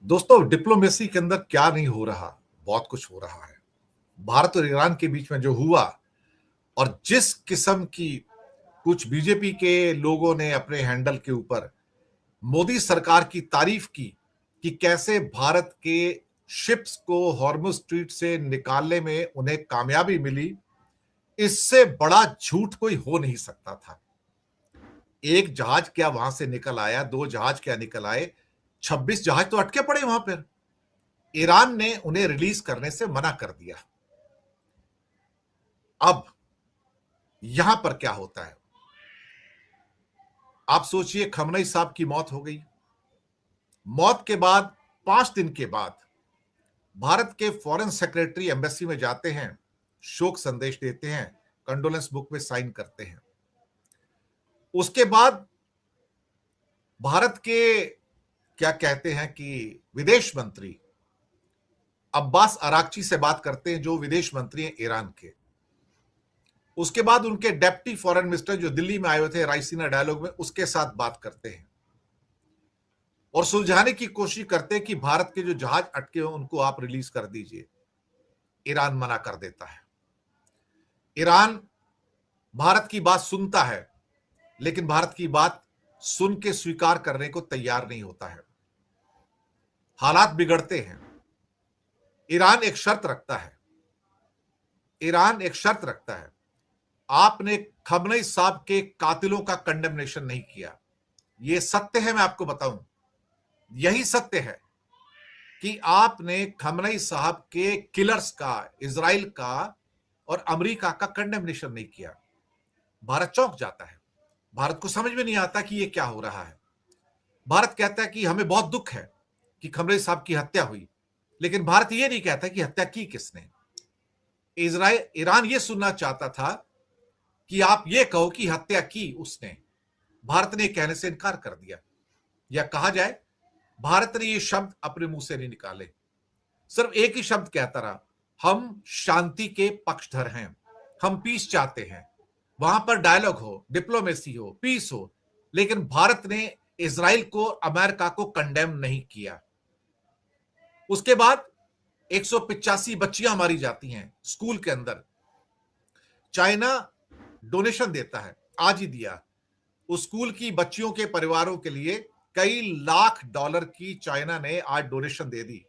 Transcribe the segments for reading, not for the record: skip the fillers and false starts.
दोस्तों, डिप्लोमेसी के अंदर क्या नहीं हो रहा, बहुत कुछ हो रहा है। भारत और ईरान के बीच में जो हुआ और जिस किस्म की कुछ बीजेपी के लोगों ने अपने हैंडल के ऊपर मोदी सरकार की तारीफ की कि कैसे भारत के शिप्स को हॉर्मुज स्ट्रीट से निकालने में उन्हें कामयाबी मिली, इससे बड़ा झूठ कोई हो नहीं सकता था। एक जहाज क्या वहां से निकल आया, दो जहाज क्या निकल आए, 26 जहाज तो अटके पड़े वहां पर। ईरान ने उन्हें रिलीज करने से मना कर दिया। अब यहां पर क्या होता है, आप सोचिए, खमनई साहब की मौत हो गई। मौत के बाद 5 दिन के बाद भारत के फॉरेन सेक्रेटरी एम्बेसी में जाते हैं, शोक संदेश देते हैं, कंडोलेंस बुक में साइन करते हैं। उसके बाद भारत के क्या कहते हैं कि विदेश मंत्री अब्बास अराक्ची से बात करते हैं, जो विदेश मंत्री हैं ईरान के। उसके बाद उनके डेप्टी फॉरेन मिनिस्टर जो दिल्ली में आए हुए थे राइसीना डायलॉग में, उसके साथ बात करते हैं और सुलझाने की कोशिश करते हैं कि भारत के जो जहाज अटके हुए उनको आप रिलीज कर दीजिए। ईरान मना कर देता है। ईरान भारत की बात सुनता है, लेकिन भारत की बात सुन के स्वीकार करने को तैयार नहीं होता है। हालात बिगड़ते हैं। ईरान एक शर्त रखता है। ईरान एक शर्त रखता है, आपने खमनई साहब के कातिलों का कंडेमनेशन नहीं किया। यह सत्य है, मैं आपको बताऊं, यही सत्य है कि आपने खमनई साहब के किलर्स का, इजराइल का और अमेरिका का कंडेमनेशन नहीं किया। भारत चौंक जाता है। भारत को समझ में नहीं आता कि यह क्या हो रहा है। भारत कहता है कि हमें बहुत दुख है कि खमनई साहब की हत्या हुई, लेकिन भारत यह नहीं कहता कि हत्या की किसने। ईरान यह सुनना चाहता था कि आप यह कहो कि हत्या की उसने। भारत ने कहने से इनकार कर दिया, या कहा जाए भारत ने ये शब्द अपने मुंह से नहीं निकाले। सिर्फ एक ही शब्द कहता रहा, हम शांति के पक्षधर हैं, हम पीस चाहते हैं, वहां पर डायलॉग हो, डिप्लोमेसी हो, पीस हो। लेकिन भारत ने इजराइल को, अमेरिका को कंडेम नहीं किया। उसके बाद 185 बच्चियां मारी जाती हैं स्कूल के अंदर। चाइना डोनेशन देता है, आज ही दिया। उस स्कूल की बच्चियों के परिवारों के लिए कई लाख डॉलर की चाइना ने आज डोनेशन दे दी।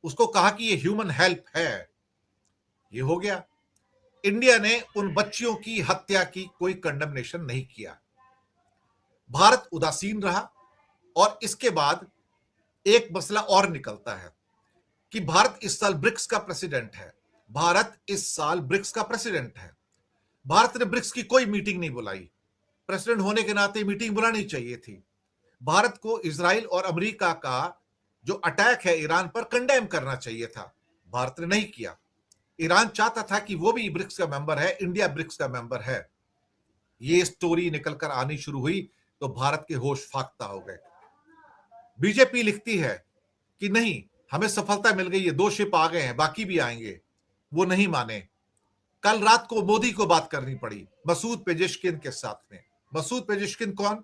उसको कहा कि ये ह्यूमन हेल्प है। ये हो गया। इंडिया ने उन बच्चियों की हत्या की कोई कंडेमनेशन नहीं किया। भारत उदासीन रहा। और इसके बाद एक मसला और निकलता है कि भारत इस साल ब्रिक्स का प्रेसिडेंट है। भारत इस साल ब्रिक्स का प्रेसिडेंट है। भारत ने ब्रिक्स की कोई मीटिंग नहीं बुलाई। प्रेसिडेंट होने के नाते मीटिंग बुलानी चाहिए थी। भारत को इजराइल और अमेरिका का जो अटैक है ईरान पर कंडेम करना चाहिए था। भारत ने नहीं किया। ईरान चाहता था कि वो भी ब्रिक्स का मेंबर है, इंडिया ब्रिक्स का मेंबर है। ये स्टोरी निकलकर आनी शुरू हुई तो भारत के होश फाख्ता हो गए। बीजेपी लिखती है कि नहीं, हमें सफलता मिल गई है, 2 शिप आ गए हैं, बाकी भी आएंगे। वो नहीं माने। कल रात को मोदी को बात करनी पड़ी मसूद पेजेश्किन के साथ में। मसूद पेजेश्किन कौन?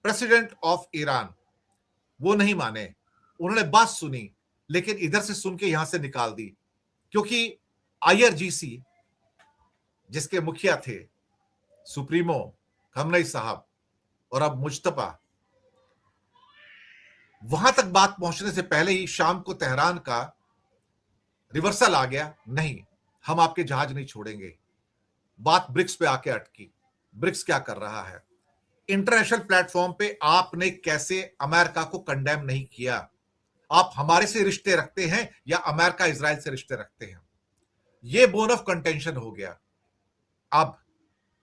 President of Iran. वो नहीं माने। उन्होंने बात सुनी, लेकिन इधर से सुन के यहां से निकाल दी, क्योंकि आईआरजीसी जिसके मुखिया थे सुप्रीमो खमनई साहब और अब मुज्तबा, वहां तक बात पहुंचने से पहले ही शाम को तेहरान का रिवर्सल आ गया, नहीं, हम आपके जहाज नहीं छोड़ेंगे। बात ब्रिक्स पे आके अटकी। ब्रिक्स क्या कर रहा है? इंटरनेशनल प्लेटफॉर्म पे आपने कैसे अमेरिका को कंडेम नहीं किया? आप हमारे से रिश्ते रखते हैं या अमेरिका इजराइल से रिश्ते रखते हैं? यह बोन ऑफ कंटेंशन हो गया। अब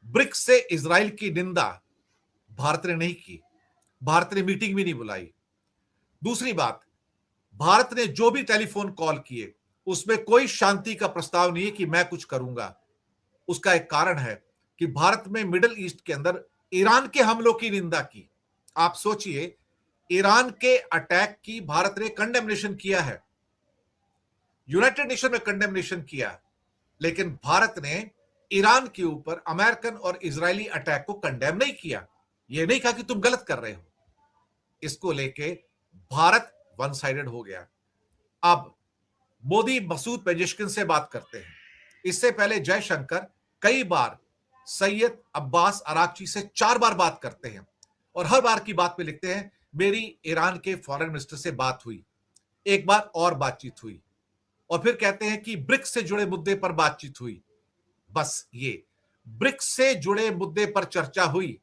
ब्रिक्स से इजराइल की निंदा भारत ने नहीं की। भारत ने मीटिंग भी नहीं बुलाई। दूसरी बात, भारत ने जो भी टेलीफोन कॉल किए उसमें कोई शांति का प्रस्ताव नहीं है कि मैं कुछ करूंगा। उसका एक कारण है कि भारत में मिडिल ईस्ट के अंदर ईरान के हमलों की निंदा की। आप सोचिए, ईरान के अटैक की भारत ने कंडेमनेशन किया है, यूनाइटेड नेशन में कंडेमनेशन किया, लेकिन भारत ने ईरान के ऊपर अमेरिकन और इजरायली अटैक को कंडेम नहीं किया। यह नहीं कहा कि तुम गलत कर रहे हो। इसको लेके भारत वन साइडेड हो गया। अब मोदी मसूद पेजेशकिन से बात करते हैं। इससे पहले जयशंकर कई बार सैयद अब्बास अरागची से 4 बार बात करते हैं और हर बार की बात में लिखते हैं मेरी ईरान के फॉरेन मिनिस्टर से बात हुई, एक बार और बातचीत हुई, और फिर कहते हैं कि ब्रिक्स से जुड़े मुद्दे पर बातचीत हुई। बस ये ब्रिक्स से जुड़े मुद्दे पर चर्चा हुई।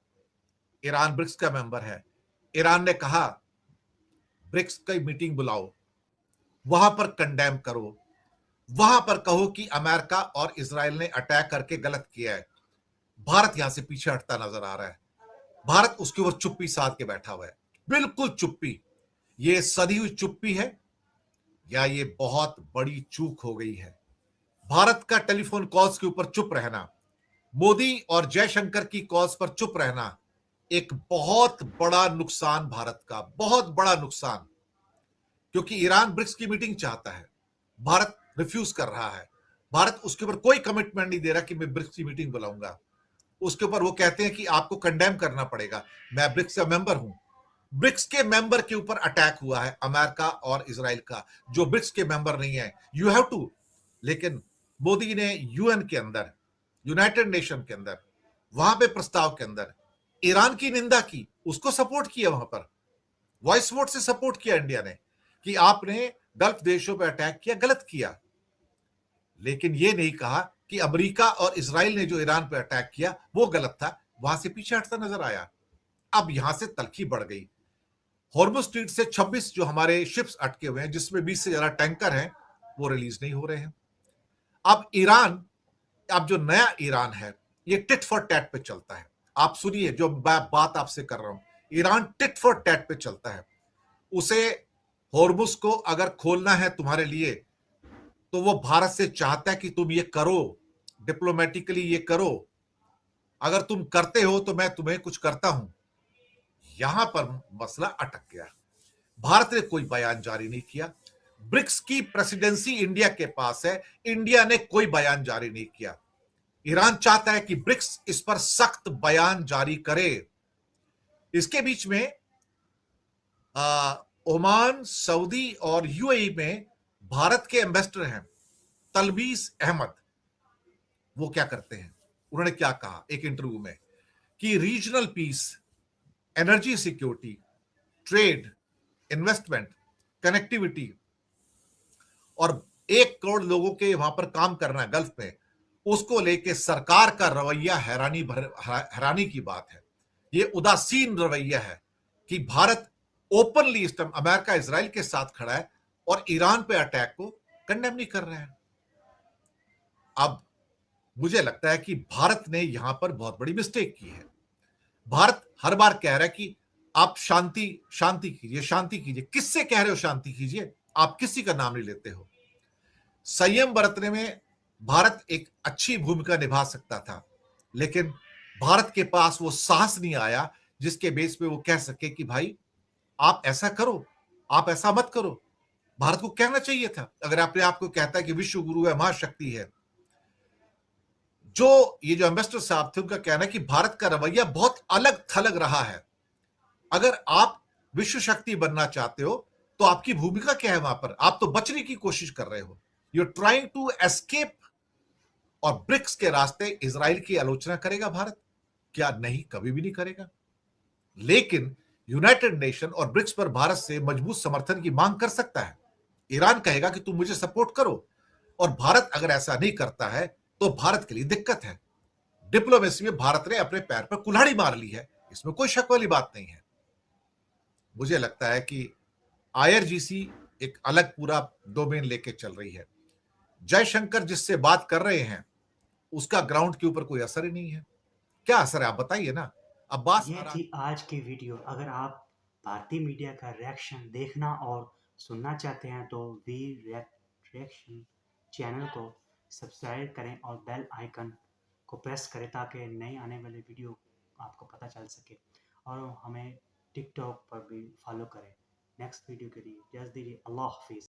ईरान ब्रिक्स का मेंबर है। ईरान ने कहा ब्रिक्स की मीटिंग बुलाओ, वहां पर कंडेम करो, वहां पर कहो कि अमेरिका और इजराइल ने अटैक करके गलत किया है। भारत यहां से पीछे हटता नजर आ रहा है। भारत उसके ऊपर चुप्पी साध के बैठा हुआ है, बिल्कुल चुप्पी। ये सधी हुई चुप्पी है या ये बहुत बड़ी चूक हो गई है? भारत का टेलीफोन कॉल्स के ऊपर चुप रहना, मोदी और जयशंकर की कॉल्स पर चुप रहना, एक बहुत बड़ा नुकसान, भारत का बहुत बड़ा नुकसान। क्योंकि ईरान ब्रिक्स की मीटिंग चाहता है, भारत रिफ्यूज कर रहा है। भारत उसके ऊपर कोई कमिटमेंट नहीं दे रहा कि मैं ब्रिक्स की मीटिंग बुलाऊंगा। उसके ऊपर वो कहते हैं कि आपको कंडेम करना पड़ेगा, मैं ब्रिक्स का मेंबर हूं। ब्रिक्स के मेंबर के ऊपर अटैक हुआ है अमेरिका और इजराइल का, जो ब्रिक्स के मेंबर नहीं है। यू हैव टू, लेकिन मोदी ने यूएन के अंदर, यूनाइटेड नेशन के अंदर, वहां पे प्रस्ताव के अंदर ईरान की निंदा की, उसको सपोर्ट किया, वहां पर वॉइस वोट से सपोर्ट किया इंडिया ने कि आपने गल्फ देशों पर अटैक किया, गलत किया। लेकिन यह नहीं कहा कि अमेरिका और इजराइल ने जो ईरान पर अटैक किया वो गलत था, वहां से पीछे हटता नजर आया। अब यहां से तलखी बढ़ गई। हॉर्मुज स्ट्रीट से 26 जो हमारे शिप्स अटके हुए हैं, जिसमें 20 से ज्यादा टैंकर हैं, वो रिलीज नहीं हो रहे हैं। अब ईरान, अब जो नया ईरान है, ये टिट फॉर टैट पे चलता है। आप सुनिए जो बात आपसे कर रहा हूं, ईरान टिट फॉर टैट पे चलता है। उसे हॉर्मुज को अगर खोलना है तुम्हारे लिए, तो वो भारत से चाहता है कि तुम ये करो, डिप्लोमेटिकली ये करो। अगर तुम करते हो तो मैं तुम्हें कुछ करता हूं। यहां पर मसला अटक गया। भारत ने कोई बयान जारी नहीं किया। ब्रिक्स की प्रेसिडेंसी इंडिया के पास है, इंडिया ने कोई बयान जारी नहीं किया। ईरान चाहता है कि ब्रिक्स इस पर सख्त बयान जारी करे। इसके बीच में ओमान, सऊदी और यूएई में भारत के एम्बेसडर हैं तलबीस अहमद। वो क्या करते हैं, उन्होंने क्या कहा एक इंटरव्यू में कि regional piece, energy security, trade, investment, connectivity और 1 करोड़ लोगों के वहां पर काम करना है गल्फ में, उसको लेके सरकार का रवैया हैरानी की बात है। ये उदासीन रवैया है कि भारत ओपनली इस टाइम अमेरिका इजराइल के साथ खड़ा है और ईरान पे अटैक को कंडेम नहीं कर रहा है। अब मुझे लगता है कि भारत ने यहां पर बहुत बड़ी मिस्टेक की है। भारत हर बार कह रहा है कि आप शांति शांति कीजिए, शांति कीजिए। किससे कह रहे हो शांति कीजिए? आप किसी का नाम नहीं लेते हो। संयम बरतने में भारत एक अच्छी भूमिका निभा सकता था, लेकिन भारत के पास वो साहस नहीं आया जिसके बेस पे वो कह सके कि भाई आप ऐसा करो, आप ऐसा मत करो। भारत को कहना चाहिए था, अगर अपने आप को कहता है कि विश्व गुरु है, महाशक्ति है। ये जो एम्बेसडर साहब थे, उनका कहना है कि भारत का रवैया बहुत अलग थलग रहा है। अगर आप विश्व शक्ति बनना चाहते हो तो आपकी भूमिका क्या है वहां पर? आप तो बचने की कोशिश कर रहे हो, you are trying to escape. और ब्रिक्स के रास्ते इजराइल की आलोचना करेगा भारत? क्या नहीं, कभी भी नहीं करेगा। लेकिन यूनाइटेड नेशन और ब्रिक्स पर भारत से मजबूत समर्थन की मांग कर सकता है। ईरान कहेगा कि तुम मुझे सपोर्ट करो, और भारत अगर ऐसा नहीं करता है तो भारत के लिए दिक्कत है। डिप्लोमेसी में भारत ने अपने पैर पर कुल्हाड़ी मार ली है, इसमें कोई शक वाली बात नहीं है। मुझे लगता है कि आईआरजीसी एक अलग पूरा डोमेन लेके चल रही है। जयशंकर जिससे बात कर रहे हैं उसका ग्राउंड के ऊपर कोई असर ही नहीं है। क्या असर है आप बताइए ना। अब्बास ये थी आज की वीडियो। अगर आप भारतीय मीडिया का रिएक्शन देखना और सुनना चाहते हैं तो वी रिएक्शन चैनल को सब्सक्राइब करें और बेल आइकन को प्रेस करें ताकि नई आने वाली वीडियो आपको पता चल सके, और हमें टिकटॉक पर भी फॉलो करें। नेक्स्ट वीडियो के लिए इजाज़त दीजिए। अल्लाह हाफिज़।